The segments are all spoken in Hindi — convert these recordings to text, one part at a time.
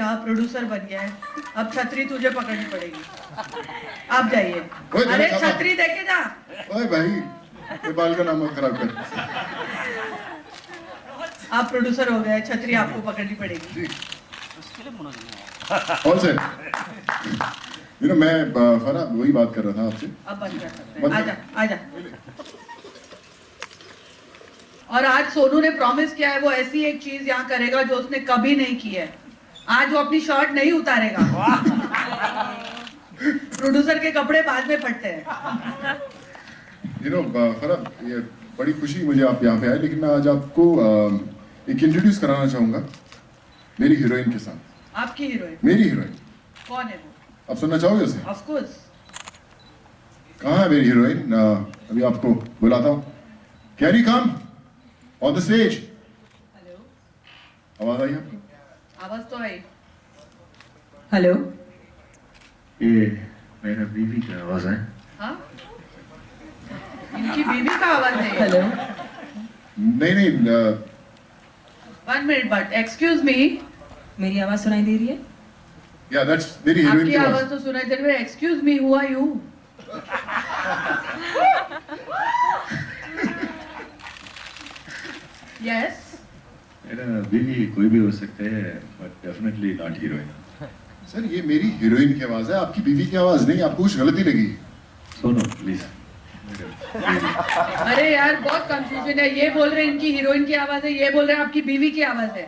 रहा, प्रोड्यूसर बन गया है, अब छतरी तुझे पकड़नी पड़ेगी। आप जाइए। अरे छतरी देके जा। ओए भाई, ये बाल का नाम मत खराब कर। आप प्रोड्यूसर हो गए, छतरी आपको पकड़नी पड़ेगी। कौन से? मैं फरा वही बात कर रहा था आपसे। अब बंद कर सकते हैं। आजा आजा। और आज सोनू ने प्रॉमिस किया है वो ऐसी एक चीज यहाँ करेगा जो उसने कभी नहीं की है। आज वो अपनी शर्ट नहीं उतारेगा। प्रोड्यूसर के कपड़े बाद में फटते हैं। फरा, ये बड़ी खुशी मुझे आप यहाँ पे आए, लेकिन मैं आज आपको एक इंट्रोड्यूस कराना चाहूंगा मेरी हीरोइन के साथ। आपकी हीरोइन? मेरी हीरोइन। कौन है वो? आप सुनना चाहोगे उसे? Of course. कहाँ है मेरी हीरोइन? अभी आपको बुलाता हूँ। Carry come on the stage. Hello. आवाज आई आपको? आवाज तो आई। हेलो। ये मेरा बीवी की आवाज है। हाँ, इनकी बीवी का आवाज है। हेलो। नहीं, 1 मिनट बट एक्सक्यूज मी। मेरी आवाज सुनाई दे रही है? या दैट्स मेरी हीरोइन आपकी की आवाज आवाज। तो सुनाई दे रही है। Excuse me, who are you? Yes. मेरा बीवी कोई भी हो सकते हैं, but definitely not heroine. Sir, ये मेरी हीरोइन की आवाज है, आपकी बीवी की आवाज नहीं। आपको कुछ गलती लगी? सुनो प्लीज। अरे यार बहुत कंफ्यूजन है। ये बोल रहे हैं इनकी हीरोइन की आवाज है, ये बोल रहे हैं आपकी बीवी की आवाज है।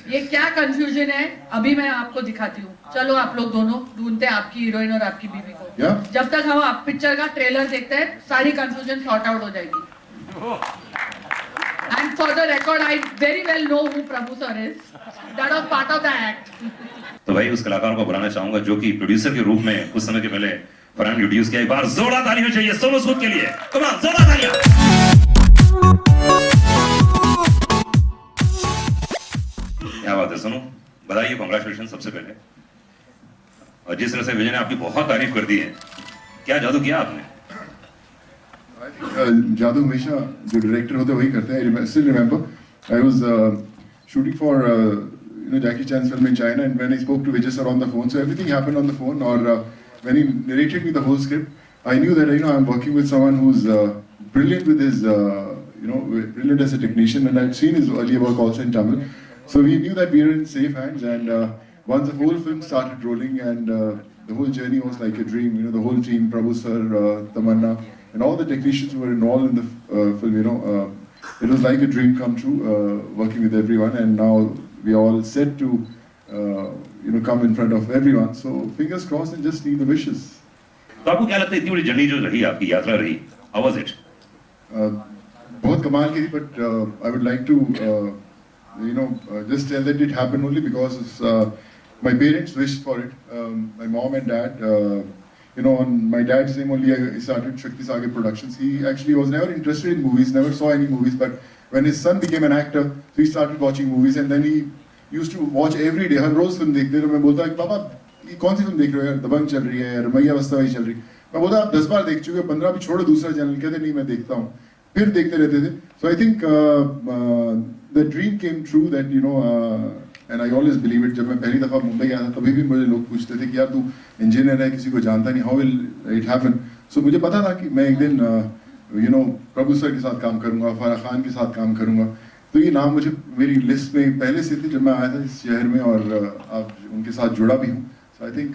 ये क्या कंफ्यूजन है? अभी मैं आपको दिखाती हूँ। चलो आप लोग दोनों ढूंढते हैं आपकी हीरोइन और आपकी बीवी को। या? जब तक हम आप पिक्चर का ट्रेलर देखते हैं सारी कंफ्यूजन सॉर्ट आउट हो जाएगी। And for the record I very well know who Prabhu sir is. That was part of the act. तो भाई उस कलाकार को बुलाना चाहूंगा जो कि प्रोड्यूसर के रूप में कुछ समय के पहले फरहान इंट्रोड्यूस किया। एक बार जोरदार तालियां चाहिए सोनू सूद के लिए। कम ऑन, जोरदार तालियां। क्या बात है सोनू, बधाई, कांग्रेचुलेशन सबसे पहले। और जिस तरह से विजय ने आपकी बहुत तारीफ कर दी है, क्या जादू किया आपने? जादू हमेशा जो डायरेक्टर होते हैं वही करते हैं। I still remember I was shooting for Jackie Chan's film in China, and when I spoke to Vijay sir on the phone, so everything happened on the phone. Or when he narrated me the whole script, I knew that I'm working with someone who's brilliant with his brilliant as a technician, and I'd seen his earlier work also in Tamil. So we knew that we were in safe hands, and once the whole film started rolling, and the whole journey was like a dream. The whole team, Prabhu sir, Tamanna, and all the technicians who were involved in the film, it was like a dream come true, working with everyone, and now we are all set to come in front of everyone. So fingers crossed, and just need the wishes. तो आपको क्या लगता है इतनी बड़ी जर्नी जो रही, आपकी यात्रा रही, हाउ वाज इट? बहुत कमाल की थी, but I would like to just tell that it happened only because my parents wished for it. My mom and dad, on my dad's name only I started Shakti Sagar Productions. He actually was never interested in movies, never saw any movies, but when his son became an actor, so he started watching movies, and then he used to watch every day. हर रोज फिल्म देखते थे। मैं बोलता पापा ये कौन सी फिल्म देख रहे हो यार? दबंग चल रही है, रमैया वस्तावई चल रही। मैं बोलता आप 10 बार देख चुके हो, 15 भी छोड़ो दूसरा चैनल। कहते नहीं मैं देखता हूँ, फिर देखते रहते थे। So I think the dream came true that and I always believe it. जब मैं पहली दफा मुंबई आया था तभी भी मुझे लोग पूछते थे कि यार तू इंजीनियर है, किसी को जानता नहीं, how will it happen? So मुझे पता था कि मैं एक दिन प्रभु सर के साथ काम करूंगा, फराह खान के साथ काम करूंगा। तो ये नाम मुझे मेरी लिस्ट में पहले से थे जब मैं आया था इस शहर में, और अब उनके साथ जुड़ा भी हूँ। So I think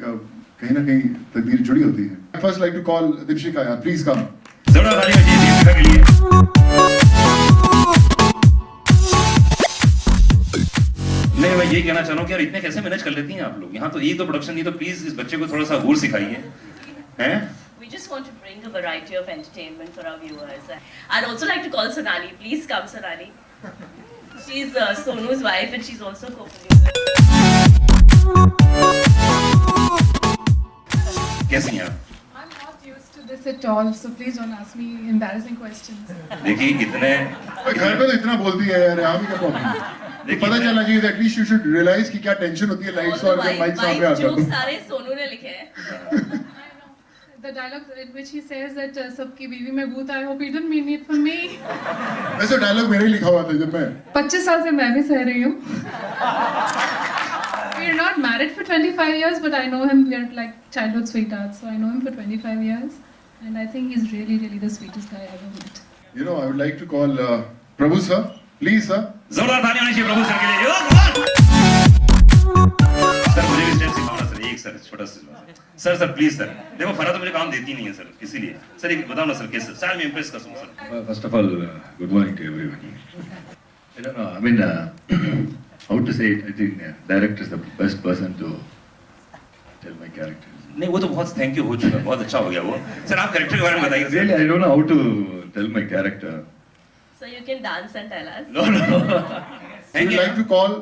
कहीं ना कहीं तकदीर जुड़ी होती है। I first like to call Deepshikha यार, please come. जोरदार तालियां चाहिए दीपिका के लिए। नहीं, मैं ये कहना चाह रहा हूँ कि यार इतने कैसे मैनेज कर लेती हैं आप लोग? यहाँ तो एक तो प्रोडक्शन नहीं, तो प्लीज इस बच्चे को थोड़ा सा और सिखाइए। हैं? We just want to bring a variety of entertainment for our viewers. I'd also like to call Sonali. Please come, Sonali. She's Sonu's wife, and she's also co-producer. कैसी हैं आप? I'm not used to this at all, so please don't ask me embarrassing questions. देखिए इतने घर पे तो इतना बोलती है यार, यहाँ भी क्या प्रॉब्लम? पता चलना चाहिए that at least you should realize कि क्या टेंशन होती है लाइट्स और जब माइक सामने आता है। जो सारे सोनू ने लिखे हैं। The dialogue in which he says that सबकी बीवी में भूत, I hope he didn't mean it for me. वैसे डायलॉग मेरा ही लिखा हुआ था जब मैं 25 साल से मैं भी सह रही हूँ। we're not married for 25 years, but I know him. We're like childhood sweethearts, so I know him for 25 years, and I think he's really, really the sweetest guy I ever met. You know, I would like to call Prabhu sir, please sir. जोरदार ताली होनी चाहिए प्रभु सर के लिए। सर मुझे भी स्टेप सिखाओ सर, एक सर छोटा सा सर। सर प्लीज सर, देखो फरा तो मुझे काम देती नहीं है सर, इसीलिए सर एक बताओ ना सर कैसे शायद मैं इम्प्रेस कर सकूं sir. First of all, good morning to everyone. I don't know, I mean, how to say it, I think director is the best person to tell my character. नहीं वो तो बहुत थैंक यू हो चुका, बहुत अच्छा हो गया वो। सर आप कैरेक्टर के बारे में बताइए। Really, I don't know how to tell my character. So you can dance and tell us. No. I Thank would you. like to call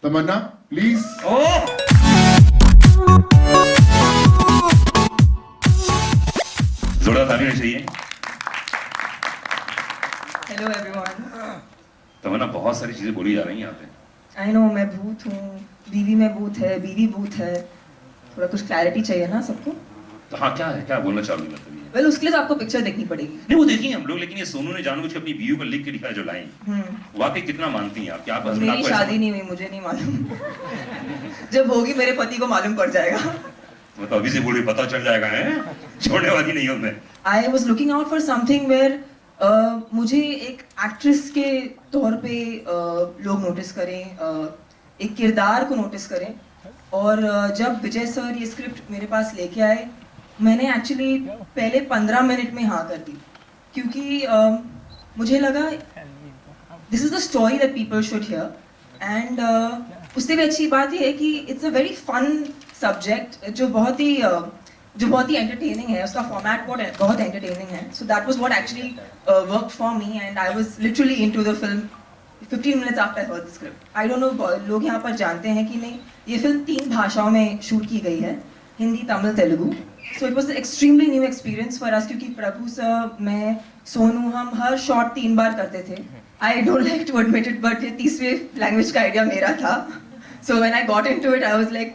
Tamanna, please. Oh! जोरदार ताली होनी चाहिए। Hello everyone. तमन्ना बहुत सारी चीजें बोली जा रही हैं यहाँ पे। आई नो मैं भूत हूँ, बीवी में भूत है, बीवी भूत है, थोड़ा कुछ क्लैरिटी चाहिए ना सबको। तो हाँ क्या है, क्या बोलना चाहोगे मतलब ये? वेल उसके लिए तो आपको पिक्चर देखनी पड़ेगी। नहीं वो देखिए हम लोग, लेकिन ये सोनू ने जानबूझ के अपनी बीवी पर लिख के लिखा है जो लाइन, वाकई कितना मानती हैं आप? क्या आप husband मेरी आपको ऐसा- शादी नहीं हुई, मुझे नहीं मालूम। जब होगी मेरे पति को मालूम पड़ जाएगा। वो तो अभी से बोली पता चल जाएगा है, छोड़ने वाली नहीं हूँ मैं। I was looking out for something where मुझे एक एक्ट्रेस के तौर पे लोग नोटिस करें, एक किरदार को नोटिस करें। और जब विजय सर ये स्क्रिप्ट मेरे पास लेके आए, मैंने एक्चुअली पहले 15 मिनट में हाँ कर दी, क्योंकि मुझे लगा this is the story that people should hear. And उससे भी अच्छी बात ये है कि it's a very fun subject जो बहुत ही एंटरटेनिंग है, उसका फॉर्मेट बहुत एंटरटेनिंग है। So that was what actually worked for me and I was literally into the film 15 minutes after I heard the script. I don't know लोग यहाँ पर जानते हैं कि नहीं, ये फिल्म 3 भाषाओं में शूट की गई है, Hindi, Tamil, Telugu. So it was an extremely new experience for us, क्योंकि प्रभु सर, मैं, सोनू, हम हर शॉट 3 बार करते थे। I don't like to admit it, but ये तीसरे लैंग्वेज का आइडिया मेरा था। So when I got into it, I was like,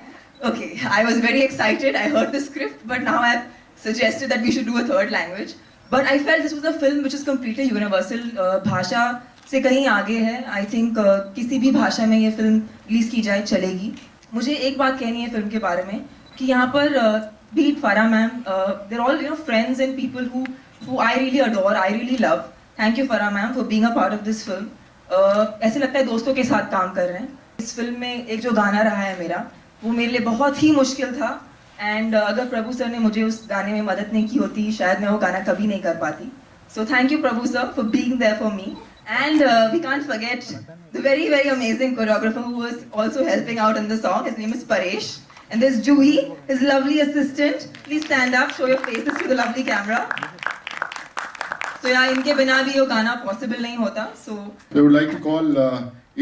okay, I was very excited. I heard the script, but now I've suggested that we should do a third language. But I felt this was a film which is completely universal. भाषा से कहीं आगे है। आई थिंक किसी भी भाषा में ये फिल्म रिलीज की जाए चलेगी। मुझे एक बात कहनी है फिल्म के बारे में कि यहाँ पर बीट Farah ma'am, they're all friends and people who I really adore, I really love. Thank you Farah ma'am for being a part of this film. ऐसे लगता है दोस्तों के साथ काम कर रहे हैं। इस फिल्म में एक जो गाना रहा है मेरा, वो मेरे लिए बहुत ही मुश्किल था। एंड अगर प्रभु सर ने मुझे उस गाने में मदद नहीं की होती, शायद मैं वो गाना कभी नहीं कर पाती। So thank you Prabhu sir for being there for me. And we can't forget the very, very amazing choreographer who was also helping out in the song. His name is Paresh. And there's Juhi, his lovely assistant. Please stand up, show your faces to the lovely camera. So yeah, इनके बिना भी ये गाना possible नहीं होता. So I would like to call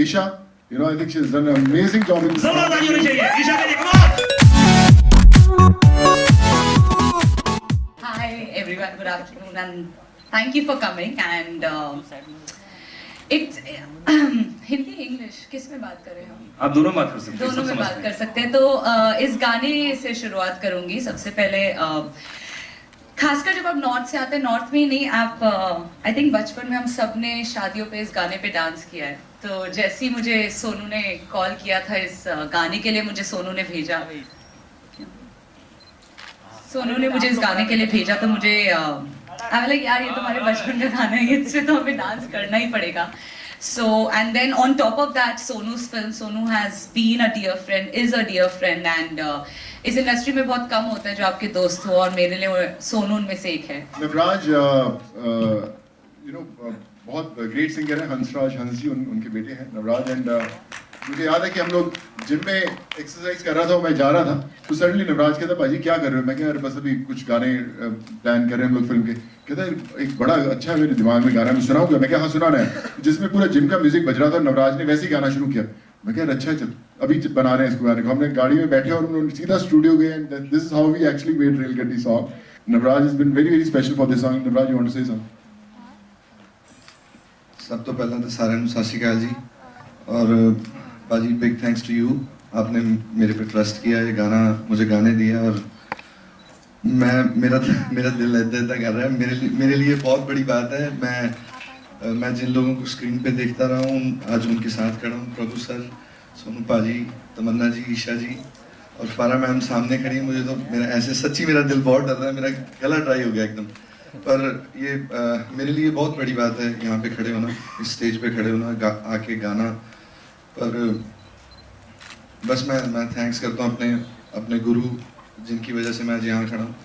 Isha. You know, I think she's done an amazing job in this. जोरदार ताली होनी चाहिए ईशा के लिए, come on! Hi everyone, good afternoon and thank you for coming and it's Hindi English किस में बात कर रहे हो? आप दोनों बात कर सकते हैं, दोनों सब में समझते बात हैं। कर सकते हैं। तो इस गाने से शुरुआत करूंगी। सबसे पहले खासकर जब आप नॉर्थ से आते हैं, नॉर्थ में ही नहीं, आप आई थिंक बचपन में हम सब ने शादियों पे इस गाने पे डांस किया है। तो जैसे ही मुझे सोनू ने कॉल किया था इस गाने के लिए, मुझे सोनू ने भेजा इस गाने के लिए भेजा, तो मुझे लाइक यार ये तुम्हारे बचपन का गाना है, इससे तो हमें डांस करना ही पड़ेगा। So and then on top of that, Sonu's film, Sonu has been a dear friend, is a dear friend, and इस इंडस्ट्री में बहुत कम होता है जो आपके दोस्त हो, और मेरे लिए सोनू उनमें से एक है। नवराज, you know, बहुत ग्रेट सिंगर है, हंसराज हंस जी उनके बेटे हैं नवराज। एंड मुझे याद है कि हम लोग जिम में एक्सरसाइज कर रहा था, मैं जा रहा था, तो सडनली नवराज कहता भाजी क्या कर रहे हो? मैं कह यार बस अभी कुछ गाने प्लान कर रहे हैं हम लोग फिल्म के। कहता है एक बड़ा अच्छा है मेरे दिमाग में गाना, मैं सुनाऊंगा। मैं क्या हाँ सुनाना है, जिसमें पूरा जिम का म्यूजिक बज रहा था। नवराज ने वैसे ही गाना शुरू किया। मैं कह अच्छा चल अभी बना रहे हैं इसको गाने को। हमने गाड़ी में बैठे और उन्होंने सीधा स्टूडियो गए and this is how we actually made Rail Gaddi song. Navraj has been very very special for this song. Navraj, you want to say something? सब तो पहला तो सारे सत श्री अकाल जी, और बाजी बिग थैंक्स टू यू, आपने मेरे पे ट्रस्ट किया, ये गाना मुझे गाने दिया, और मेरा दिल इतना कर रहा है। मेरे लिए बहुत बड़ी बात है। मैं जिन लोगों को स्क्रीन पे देखता रहा हूँ, आज उनके साथ खड़ा हूँ, प्रभु सर, सोनू पाजी, तमन्ना जी, ईशा जी और फारा मैम सामने खड़ी हैं। मुझे तो मेरा ऐसे सच्ची मेरा दिल बहुत डर रहा है, मेरा गला ड्राई हो गया एकदम। पर ये मेरे लिए बहुत बड़ी बात है यहाँ पे खड़े होना, इस स्टेज पे खड़े होना, आके गाना। पर बस मैं थैंक्स करता हूँ अपने गुरु, जिनकी वजह से मैं आज यहाँ खड़ा हूँ।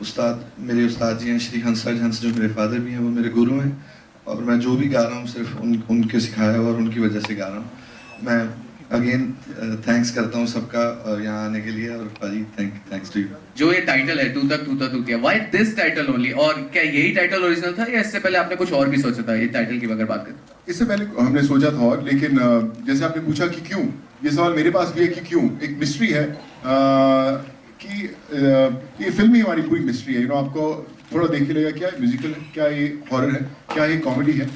उस्ताद, मेरे उस्ताद जी हैं श्री हंसराज हंस, जो मेरे फादर भी हैं, वो मेरे गुरु हैं। और मैं जो भी गा रहा हूँ सिर्फ उनके सिखाया और उनकी वजह से गा रहा हूँ। मैं अगेन थैंक्स करता हूँ सबका यहाँ आने के लिए। और पाजी थैंक्स टू यू। जो ये टाइटल है तूतक तूता तूतिया, व्हाई दिस टाइटल ओनली? और क्या यही टाइटल ओरिजिनल था या इससे पहले आपने कुछ और भी सोचा था ये टाइटल की अगर बात करें? इससे पहले हमने सोचा था और, लेकिन जैसे आपने पूछा कि क्यों, ये सवाल मेरे पास भी है कि क्यों। एक मिस्ट्री है कि ये फिल्म ही हमारी पूरी मिस्ट्री है। आपको थोड़ा देख के लगेगा क्या म्यूजिकल है, क्या ये हॉरर है, क्या ये कॉमेडी है।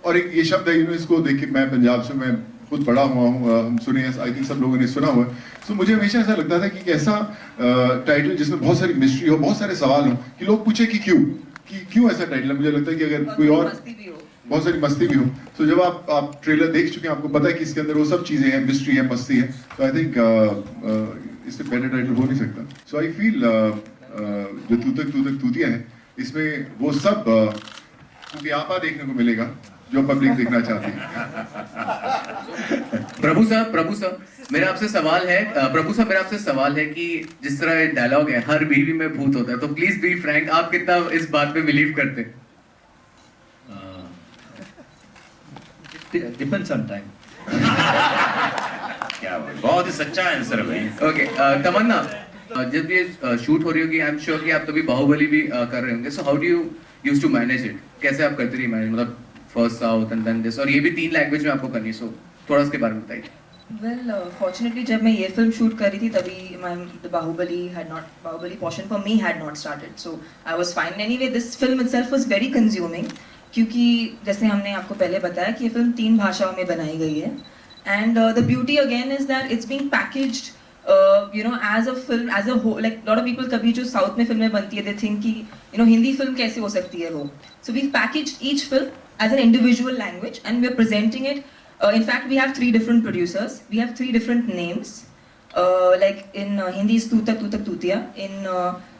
और एक ये शब्द है, इसको देख के, मैं पंजाब से, मैं खुद बड़ा हुआ हूँ, हम सुने, आई थिंक सब लोगों ने सुना हुआ है। मुझे हमेशा ऐसा लगता था कि ऐसा टाइटल जिसमें बहुत सारी मिस्ट्री हो, बहुत सारे सवाल हो, कि लोग पूछे कि क्यों ऐसा टाइटल है। मुझे लगता है कि अगर कोई और बहुत सारी मस्ती भी हो, तो जब आप ट्रेलर देख चुके हैं, आपको पता है कि इसके अंदर वो सब चीजें हैं, मिस्ट्री है, मस्ती है। तो आई थिंक इससे बेटर टाइटल हो नहीं सकता। सो आई फील जो तूतक तूतिया है, इसमें वो सब आपा देखने को मिलेगा जो पब्लिक देखना चाहती है। प्रभु सर मेरा आपसे सवाल है कि जिस तरह डायलॉग है, हर बीवी में भूत होता है, तो प्लीज बी फ्रैंक, आप कितना इस बात पे बिलीव करते हैं? Depends on time. क्या बहुत ही सच्चा आंसर है भाई। ओके, तमन्ना, जब ये शूट हो रही होगी, आई एम श्योर कि आप तभी बाहुबली भी कर रहे होंगे। So how do you used to manage it? कैसे आप करते रही मैनेज, मतलब first south and then this, और ये भी 3 लैंग्वेज में आपको करनी, सो थोड़ा उसके बारे में बताइए। Well, fortunately, जब मैं ये फिल्म शूट कर रही थी तभी the Bahubali portion for me had not started, so I was fine. Anyway, this film itself was very consuming, क्योंकि जैसे हमने आपको पहले बताया कि ये फिल्म 3 भाषाओं में बनाई गई है, and the beauty again is that it's being packaged, as a film, as a whole. Like lot of people कभी जो साउथ में फिल्में बनती है, they think कि हिंदी फिल्म कैसे हो सकती है वो. So we've packaged each film as an individual language, and we're presenting it. In fact, we have 3 different producers. We have 3 different names. Like in Hindi, it's Tootak Tutiya.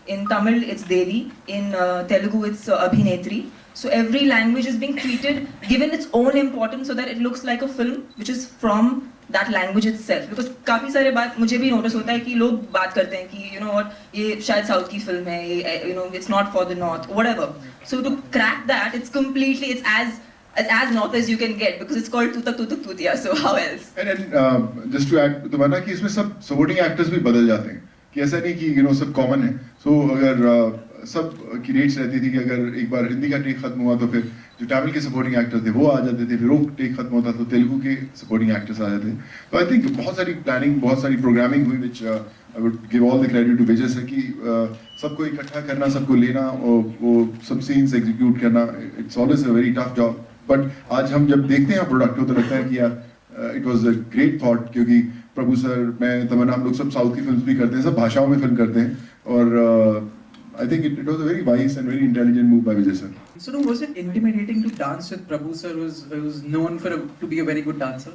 In Tamil, it's Devi. In Telugu, it's Abhinetri. So every language is being treated, given its own importance, so that it looks like a film which is from that language itself. Because काफी सारे बात मुझे भी notice होता है कि लोग बात करते हैं कि ये शायद साउथ की फिल्म है, it's not for the north, whatever. So to crack that, it's as north as you can get, because it's called Tootak Tutiya. So how else? And just to add, तो माना कि इसमें सब supporting actors भी बदल जाते हैं, कि ऐसा नहीं कि सब कॉमन है। So अगर सब की रेट्स रहती थी कि अगर एक बार हिंदी का टेक खत्म हुआ तो फिर जो तमिल के सपोर्टिंग एक्टर्स थे वो आ जाते थे, फिर वो टेक खत्म होता तो तेलुगु के सपोर्टिंग एक्टर्स आ जाते थे। तो आई थिंक बहुत सारी प्लानिंग, बहुत सारी प्रोग्रामिंग हुई, which I would give all the credit to Vijay sir, कि सबको इकट्ठा करना, सबको लेना और वो सब सीन्स एग्जीक्यूट करना, it's always a very tough job. But आज हम जब देखते हैं प्रोडक्ट को तो लगता है कि यार it was a great thought, क्योंकि प्रभु सर, मैं, तमन्ना, हम लोग सब साउथ की फिल्म्स भी करते हैं, सब भाषाओं में फिल्म करते हैं, और I think it was a very wise and very intelligent move by Vijay sir. So, was it intimidating to dance with Prabhu sir, who's known to be a very good dancer?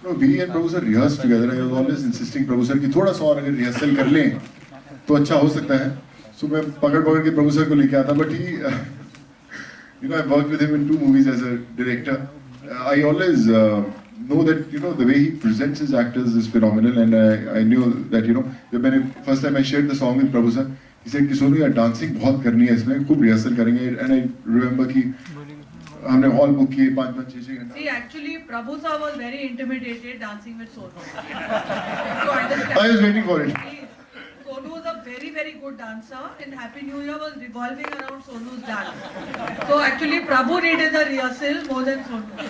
No, we and Prabhu sir rehearsed together. I was always insisting Prabhu sir कि थोड़ा सा और अगर रिहर्सल कर लें तो अच्छा हो सकता है. So मैं पकड़ के प्रभु सर को लेके आया था, but he, I worked with him in 2 movies as a director. I always know that the way he presents his actors is phenomenal, and I knew that जब मैंने first time I shared the song with Prabhu sir, he said कि सोनू यार डांसिंग बहुत करनी है इसमें, खूब रिहर्सल करेंगे, and I remember कि हमने हॉल बुक किए 5-5, 6-6 घंटे. See, actually Prabhu sir was very intimidated dancing with Sonu. To understand. I was waiting for it. Sonu was a very, very good dancer, and Happy New Year was revolving around Sonu's dance. So actually Prabhu needed the rehearsal more than Sonu.